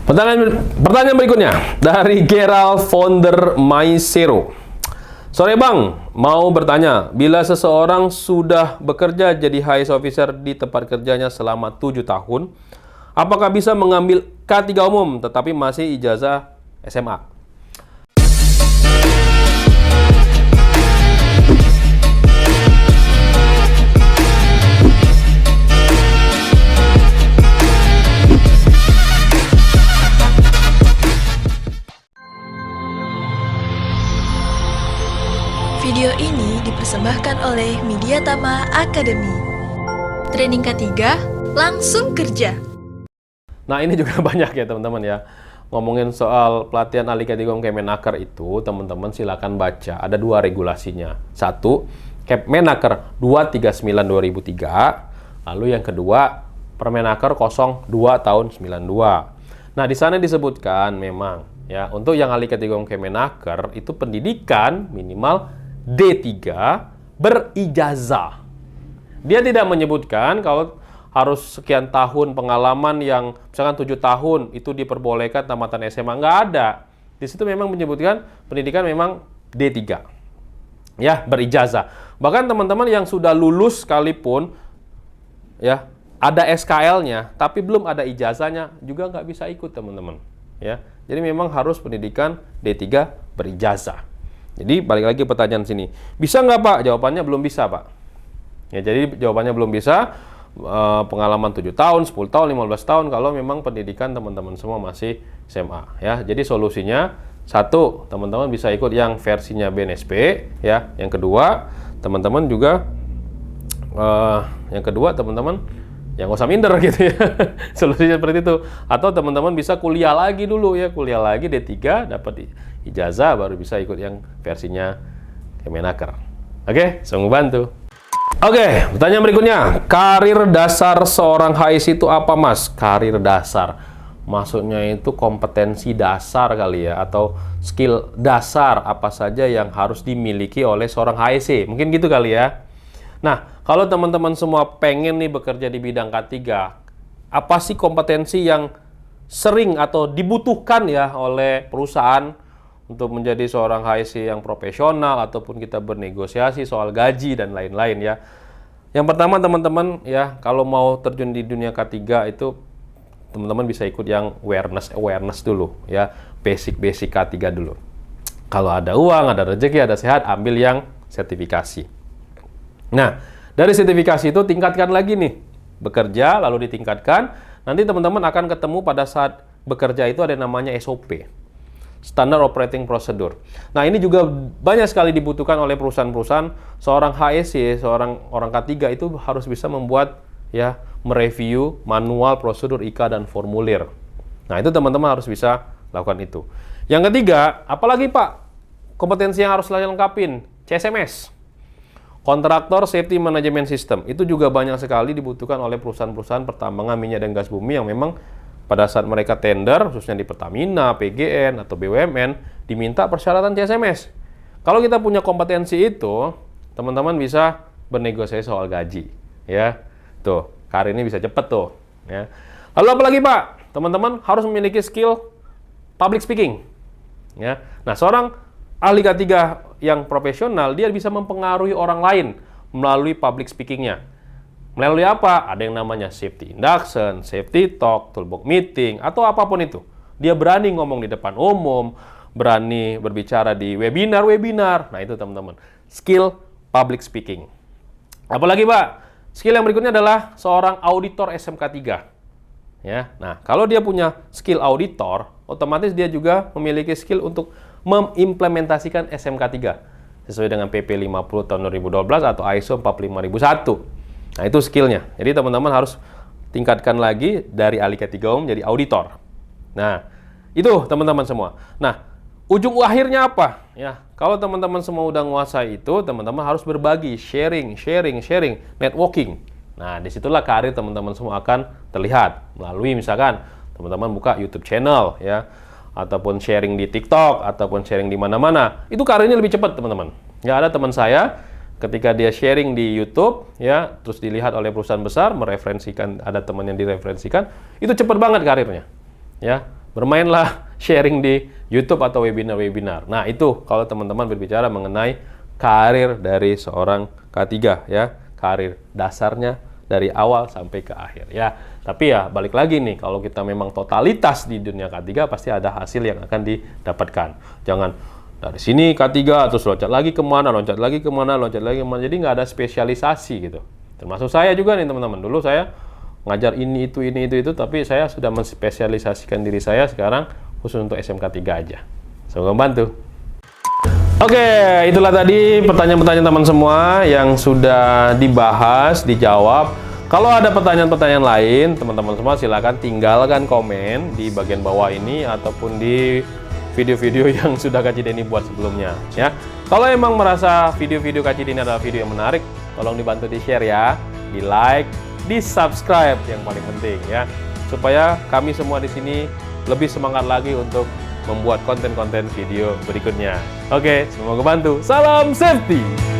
Pertanyaan berikutnya dari Gerald Founder Maisero. Sore Bang, mau bertanya, bila seseorang sudah bekerja jadi HIS officer di tempat kerjanya selama 7 tahun, apakah bisa mengambil K3 umum tetapi masih ijazah SMA? Video ini dipersembahkan oleh Mediatama Academy. Training K3, langsung kerja. Nah, ini juga banyak ya teman-teman ya. Ngomongin soal pelatihan ahli K3 Kemenaker itu, teman-teman silakan baca. Ada 2 regulasinya. Satu, Kemenaker 239/2003. Lalu yang kedua, Permenaker 02 tahun 92. Nah, di sana disebutkan memang ya, untuk yang ahli K3 Kemenaker itu pendidikan minimal D3 berijazah. Dia tidak menyebutkan kalau harus sekian tahun pengalaman yang misalkan 7 tahun itu diperbolehkan tamatan SMA. Nggak ada. Di situ memang menyebutkan pendidikan memang D3. Ya, berijazah. Bahkan teman-teman yang sudah lulus sekalipun ya, ada SKL-nya tapi belum ada ijazahnya juga nggak bisa ikut teman-teman. Ya. Jadi memang harus pendidikan D3 berijazah. Jadi balik lagi pertanyaan sini, bisa nggak Pak? Jawabannya belum bisa Pak. Ya, jadi jawabannya belum bisa. Pengalaman 7 tahun, 10 tahun, 15 tahun kalau memang pendidikan teman-teman semua masih SMA. Ya, jadi solusinya satu, teman-teman bisa ikut yang versinya BNSP. Ya, yang kedua, teman-teman juga yang nggak usah minder gitu ya. Solusinya seperti itu. Atau teman-teman bisa kuliah lagi dulu ya, kuliah lagi D3 dapat ijazah baru bisa ikut yang versinya Kemenaker. Oke, semoga bantu. Oke, pertanyaan berikutnya. Karir dasar seorang HIS itu apa, Mas? Karir dasar. Maksudnya itu kompetensi dasar kali ya, atau skill dasar apa saja yang harus dimiliki oleh seorang HIS. Mungkin gitu kali ya. Nah, kalau teman-teman semua pengen nih bekerja di bidang K3, apa sih kompetensi yang sering atau dibutuhkan ya oleh perusahaan untuk menjadi seorang HIS yang profesional ataupun kita bernegosiasi soal gaji dan lain-lain ya. Yang pertama teman-teman ya, kalau mau terjun di dunia K3 itu teman-teman bisa ikut yang awareness dulu ya, basic K3 dulu. Kalau ada uang, ada rezeki, ada sehat, ambil yang sertifikasi. Nah, dari sertifikasi itu tingkatkan lagi nih. Bekerja, lalu ditingkatkan. Nanti teman-teman akan ketemu pada saat bekerja itu ada yang namanya SOP. Standard Operating Procedure. Nah, ini juga banyak sekali dibutuhkan oleh perusahaan-perusahaan. Seorang HSE, seorang orang K3 itu harus bisa membuat ya, mereview manual prosedur IK dan formulir. Nah, itu teman-teman harus bisa lakukan itu. Yang ketiga, apalagi Pak? Kompetensi yang harus lengkapin, CSMS. Kontraktor Safety Management System. Itu juga banyak sekali dibutuhkan oleh perusahaan-perusahaan pertambangan minyak dan gas bumi yang memang pada saat mereka tender, khususnya di Pertamina, PGN, atau BUMN, diminta persyaratan CSMS. Kalau kita punya kompetensi itu, teman-teman bisa bernegosiasi soal gaji. Ya, tuh, karir ini bisa cepet tuh. Ya. Lalu apa lagi Pak? Teman-teman harus memiliki skill public speaking. Ya. Nah, seorang ahli K3 yang profesional, dia bisa mempengaruhi orang lain melalui public speaking-nya. Melalui apa? Ada yang namanya safety induction, safety talk, toolbox meeting, atau apapun itu. Dia berani ngomong di depan umum, berani berbicara di webinar. Nah, itu teman-teman. Skill public speaking. Apalagi Pak? Skill yang berikutnya adalah seorang auditor SMK 3. Ya. Nah, kalau dia punya skill auditor, otomatis dia juga memiliki skill untuk mengimplementasikan SMK 3 sesuai dengan PP 50 tahun 2012 atau ISO 45001. Nah, itu skillnya. Jadi teman-teman harus tingkatkan lagi dari ahli K3 umum jadi auditor. Nah, itu teman-teman semua. Nah, ujung akhirnya apa? Ya, kalau teman-teman semua udah nguasai itu, teman-teman harus berbagi, sharing, networking. Nah, disitulah karir teman-teman semua akan terlihat melalui misalkan teman-teman buka YouTube channel ya, ataupun sharing di TikTok, ataupun sharing di mana-mana, itu karirnya lebih cepat teman-teman. Ya, ada teman saya ketika dia sharing di YouTube ya, terus dilihat oleh perusahaan besar, mereferensikan, ada teman yang direferensikan, itu cepat banget karirnya. Ya, bermainlah sharing di YouTube atau webinar-webinar. Nah, itu kalau teman-teman berbicara mengenai karir dari seorang K3 ya, karir dasarnya dari awal sampai ke akhir ya. Tapi ya balik lagi nih, kalau kita memang totalitas di dunia K3 pasti ada hasil yang akan didapatkan. Jangan dari sini K3 terus loncat lagi kemana, loncat lagi kemana, jadi nggak ada spesialisasi gitu. Termasuk saya juga nih teman-teman, dulu saya ngajar ini itu, tapi saya sudah menspesialisasikan diri saya sekarang khusus untuk SMK 3 aja. Semoga membantu. Oke, itulah tadi pertanyaan-pertanyaan teman semua yang sudah dibahas, dijawab. Kalau ada pertanyaan-pertanyaan lain, teman-teman semua silakan tinggalkan komen di bagian bawah ini ataupun di video-video yang sudah Kak Cideni buat sebelumnya ya. Kalau emang merasa video-video Kak Cideni adalah video yang menarik, tolong dibantu di-share ya, di-like, di-subscribe yang paling penting ya. Supaya kami semua di sini lebih semangat lagi untuk membuat konten-konten video berikutnya. Oke, semoga bantu. Salam safety!